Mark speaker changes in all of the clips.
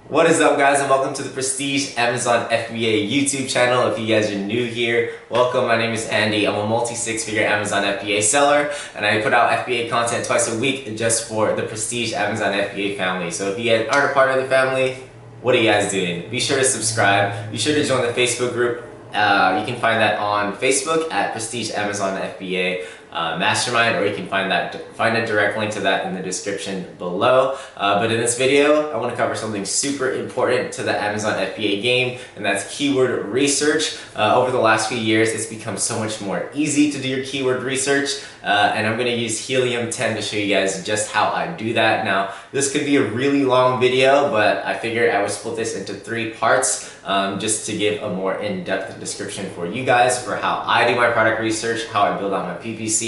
Speaker 1: What is up, guys, and welcome to the Prestige Amazon FBA YouTube channel. If you guys are new here, welcome. My name is Andy. I'm a multi-six-figure Amazon FBA seller, and I put out FBA content twice a week just for the Prestige Amazon FBA family. So if you guys aren't a part of the family, what are you guys doing? Be sure to subscribe. Be sure to join the Facebook group. You can find that on Facebook at Prestige Amazon FBA Mastermind, or you can find a direct link to that in the description below. But in this video, I want to cover something super important to the Amazon FBA game, and that's keyword research. Over the last few years, it's become so much more easy to do your keyword research, and I'm going to use Helium 10 to show you guys just how I do that. Now, this could be a really long video, but I figured I would split this into 3 parts just to give a more in-depth description for you guys for how I do my product research, how I build out my PPC,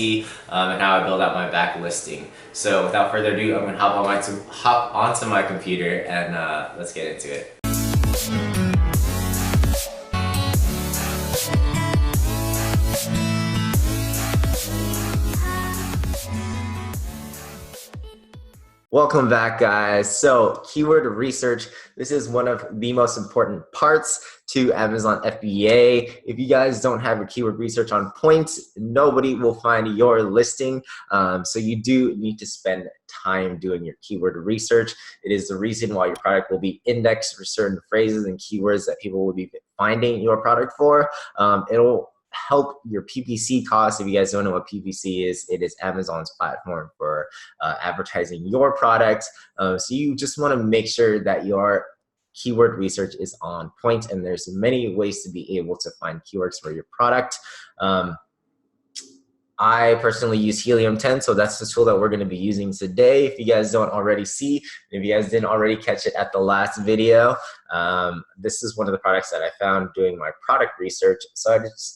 Speaker 1: and how I build out my back listing. So without further ado, I'm going to hop onto my computer and let's get into it. Welcome back, guys. So keyword research, this is one of the most important parts to Amazon FBA. If you guys don't have your keyword research on point, nobody will find your listing. So you do need to spend time doing your keyword research. It is the reason why your product will be indexed for certain phrases and keywords that people will be finding your product for. It'll help your PPC costs. If you guys don't know what PPC is, it is Amazon's platform for advertising your product. So you just want to make sure that your keyword research is on point, and there's many ways to be able to find keywords for your product. I personally use Helium 10, so that's the tool that we're going to be using today. If you guys don't already see, if you guys didn't already catch it at the last video, this is one of the products that I found doing my product research. So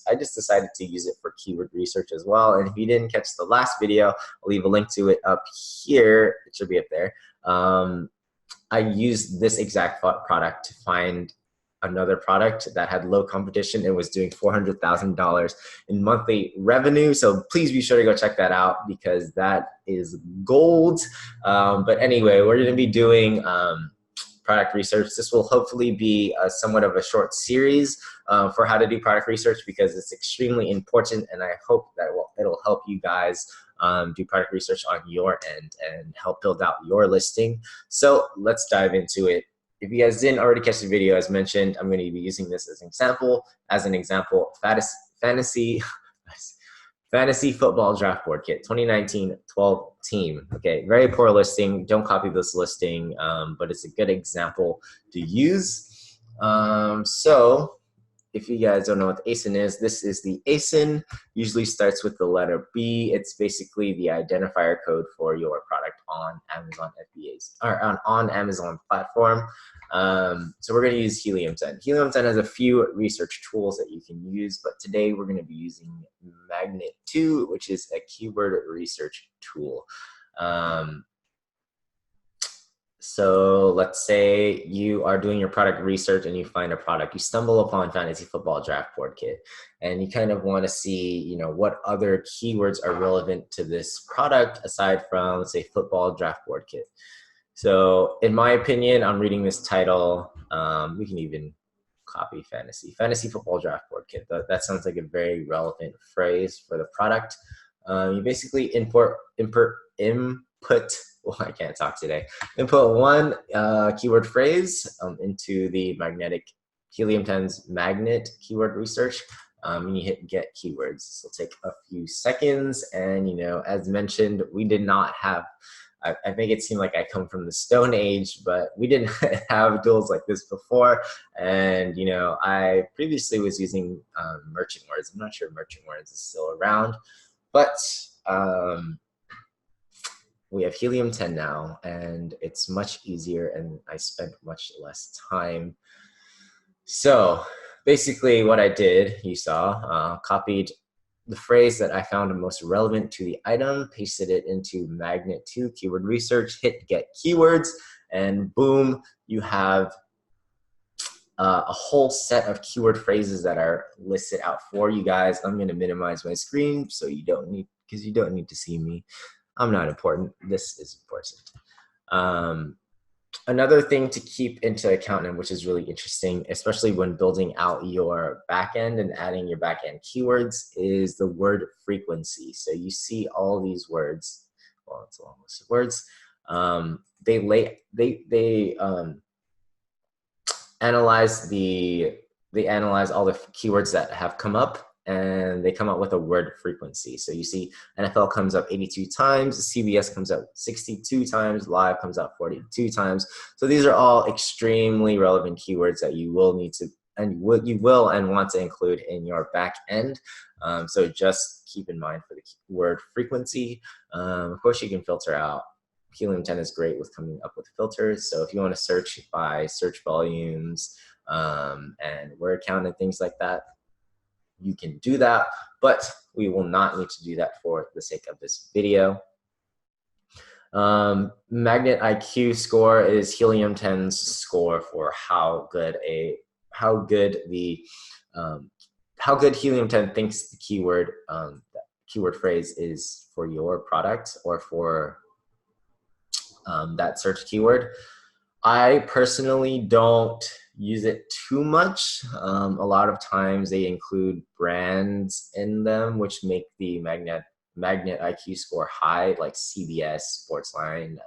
Speaker 1: I just decided to use it for keyword research as well. And if you didn't catch the last video, I'll leave a link to it up here. It should be up there. I used this exact product to find another product that had low competition. It was doing $400,000 in monthly revenue. So please be sure to go check that out because that is gold. But anyway, we're going to be doing product research. This will hopefully be somewhat of a short series for how to do product research because it's extremely important, and I hope that it'll help you guys do product research on your end and help build out your listing. So let's dive into it. If you guys didn't already catch the video, as mentioned, I'm going to be using this as an example, fantasy football draft board kit, 2019-12 team. Okay, very poor listing. Don't copy this listing, but it's a good example to use. So if you guys don't know what the ASIN is, this is the ASIN. Usually starts with the letter B. It's basically the identifier code for your product on Amazon FBA's or on Amazon platform. So we're going to use Helium 10. Helium 10 has a few research tools that you can use, but today we're going to be using Magnet 2, which is a keyword research tool. So let's say you are doing your product research and you find a product. You stumble upon fantasy football draft board kit, and you kind of want to see, you know, what other keywords are relevant to this product aside from, let's say, football draft board kit. So in my opinion, I'm reading this title. We can even copy fantasy football draft board kit. That sounds like a very relevant phrase for the product. You basically input. Well, I can't talk today. Input one keyword phrase into the Helium 10's magnet keyword research, and you hit get keywords. This will take a few seconds, and you know, as mentioned, we did not have. I make it seem like I come from the Stone Age, but we didn't have tools like this before. And you know, I previously was using merchant words. I'm not sure merchant words is still around, but we have Helium 10 now, and it's much easier, and I spent much less time. So basically what I did, you saw, copied the phrase that I found most relevant to the item, pasted it into Magnet 2 keyword research, hit get keywords, and boom, you have a whole set of keyword phrases that are listed out for you guys. I'm going to minimize my screen so you don't need to see me. I'm not important. This is important. Another thing to keep into account, and which is really interesting, especially when building out your backend and adding your backend keywords, is the word frequency. So you see all these words. Well, it's a long list of words. Analyze the they analyze all the keywords that have come up, and they come up with a word frequency. So you see NFL comes up 82 times, CBS comes up 62 times, live comes up 42 times. So these are all extremely relevant keywords that you will need to and you will and want to include in your back end. So just keep in mind for the word frequency. Of course, you can filter out. Helium 10 is great with coming up with filters. So if you want to search by search volumes and word count and things like that, you can do that, but we will not need to do that for the sake of this video. Magnet IQ score is Helium 10's score for how good Helium 10 thinks the keyword phrase is for your product or for that search keyword. I personally don't use it too much. A lot of times they include brands in them, which make the Magnet IQ score high, like CBS, Sportsline,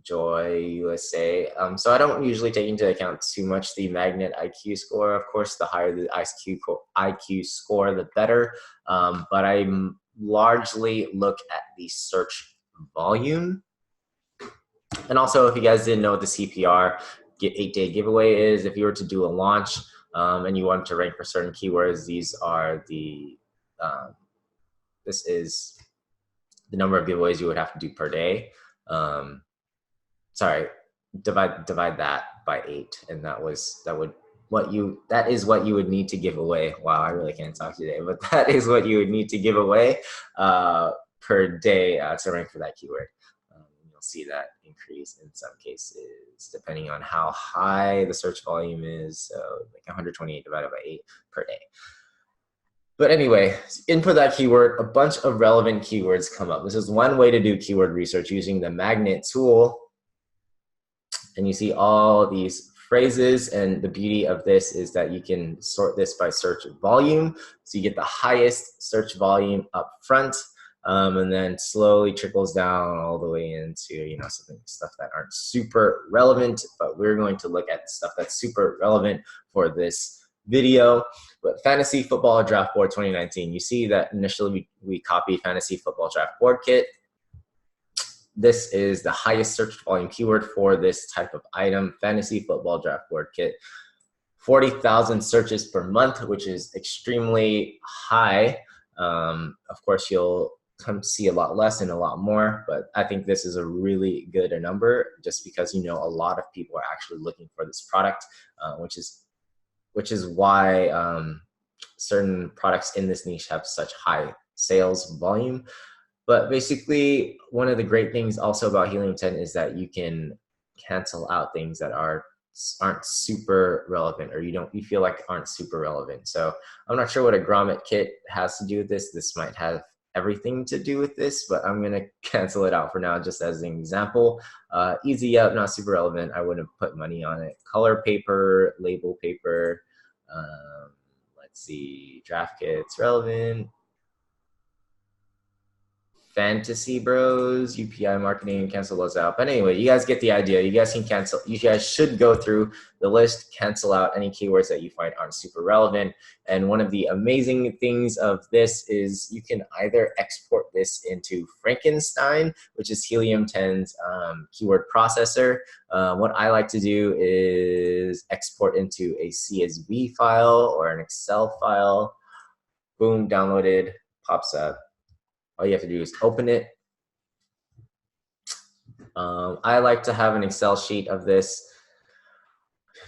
Speaker 1: Joy USA. So I don't usually take into account too much the Magnet IQ score. Of course, the higher the IQ score, the better. But I largely look at the search volume. And also, if you guys didn't know what the CPR 8-day giveaway is, if you were to do a launch and you wanted to rank for certain keywords, these are the this is the number of giveaways you would have to do per day. Sorry, divide that by 8, and that is what you would need to give away. Wow, I really can't talk today, but that is what you would need to give away per day to rank for that keyword. You'll see that increase in some cases depending on how high the search volume is. So like 128 divided by 8 per day. But anyway, input that keyword, a bunch of relevant keywords come up. This is one way to do keyword research using the Magnet tool. And you see all these phrases, and the beauty of this is that you can sort this by search volume. So you get the highest search volume up front, and then slowly trickles down all the way into stuff that aren't super relevant. But we're going to look at stuff that's super relevant for this video. But Fantasy Football Draft Board 2019, you see that initially we copied Fantasy Football Draft Board Kit. This is the highest search volume keyword for this type of item, Fantasy Football Draft Board Kit. 40,000 searches per month, which is extremely high. Of course, you'll come to see a lot less and a lot more, but I think this is a really good number just because a lot of people are actually looking for this product, which is why certain products in this niche have such high sales volume. But basically, one of the great things also about Helium 10 is that you can cancel out things that aren't super relevant, or you feel like aren't super relevant. So I'm not sure what a grommet kit has to do with this. This might have everything to do with this, but I'm gonna cancel it out for now just as an example. Easy up, not super relevant. I wouldn't put money on it. Color paper, label paper. Let's see, draft kits, relevant. Fantasy Bros, UPI marketing, cancel those out. But anyway, you guys get the idea. You guys should go through the list, cancel out any keywords that you find aren't super relevant. And one of the amazing things of this is you can either export this into Frankenstein, which is Helium 10's keyword processor. What I like to do is export into a CSV file or an Excel file. Boom, downloaded, pops up. All you have to do is open it. I like to have an Excel sheet of this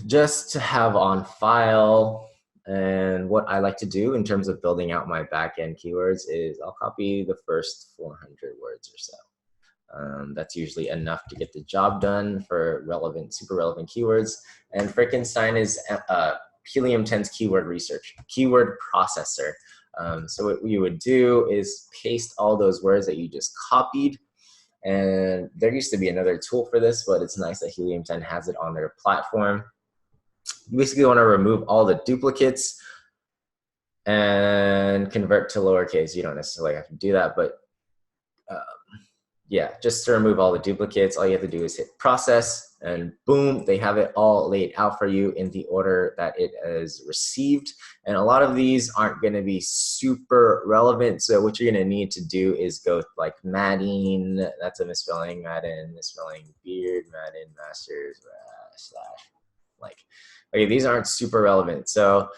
Speaker 1: just to have on file. And what I like to do in terms of building out my backend keywords is I'll copy the first 400 words or so. That's usually enough to get the job done for super relevant keywords. And Frankenstein is Helium 10's keyword processor. So what you would do is paste all those words that you just copied, And there used to be another tool for this, but it's nice that Helium 10 has it on their platform. You basically want to remove all the duplicates and convert to lowercase. You don't necessarily have to do that, but yeah, just to remove all the duplicates, all you have to do is hit process, and boom, they have it all laid out for you in the order that it is received. And a lot of these aren't going to be super relevant, so what you're going to need to do is go like Madding, that's a misspelling, Madden, misspelling, Beard, Madden, Masters, slash, like, okay, these aren't super relevant. So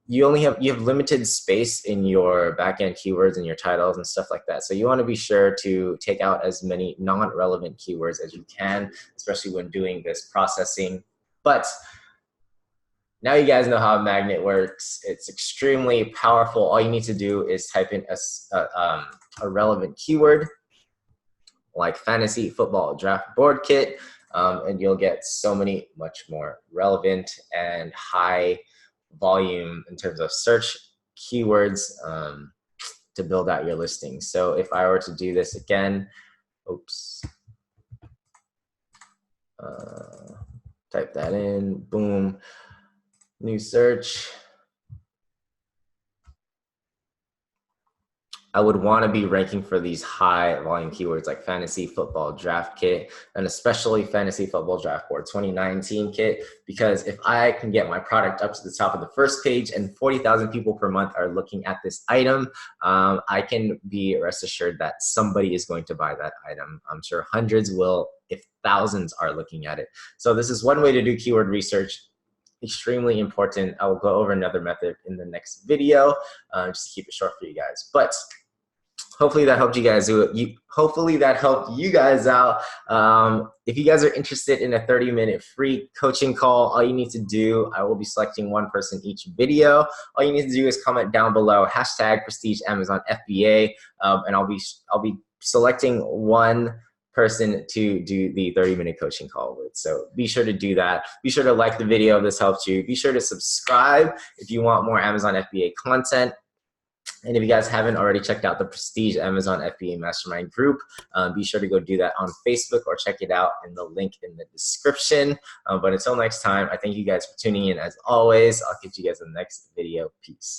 Speaker 1: you have limited space in your backend keywords and your titles and stuff like that. So you want to be sure to take out as many non-relevant keywords as you can, especially when doing this processing. But now you guys know how a magnet works. It's extremely powerful. All you need to do is type in a relevant keyword like fantasy football draft board kit, and you'll get so many much more relevant and high volume in terms of search keywords to build out your listing. So if I were to do this again, type that in, boom, new search. I would want to be ranking for these high volume keywords like fantasy football draft kit, and especially fantasy football draft board 2019 kit, because if I can get my product up to the top of the first page and 40,000 people per month are looking at this item, I can be rest assured that somebody is going to buy that item. I'm sure hundreds will, if thousands are looking at it. So this is one way to do keyword research. Extremely important. I will go over another method in the next video, just to keep it short for you guys. But hopefully that helped you guys hopefully that helped you guys out. If you guys are interested in a 30-minute free coaching call, all you need to do, I will be selecting one person each video. All you need to do is comment down below #Prestige Amazon FBA, and I'll be selecting one person to do the 30-minute coaching call with. So be sure to do that. Be sure to like the video if this helped you. Be sure to subscribe if you want more Amazon FBA content. And if you guys haven't already checked out the Prestige Amazon FBA Mastermind group, be sure to go do that on Facebook or check it out in the link in the description. But until next time, I thank you guys for tuning in. As always, I'll catch you guys in the next video. Peace.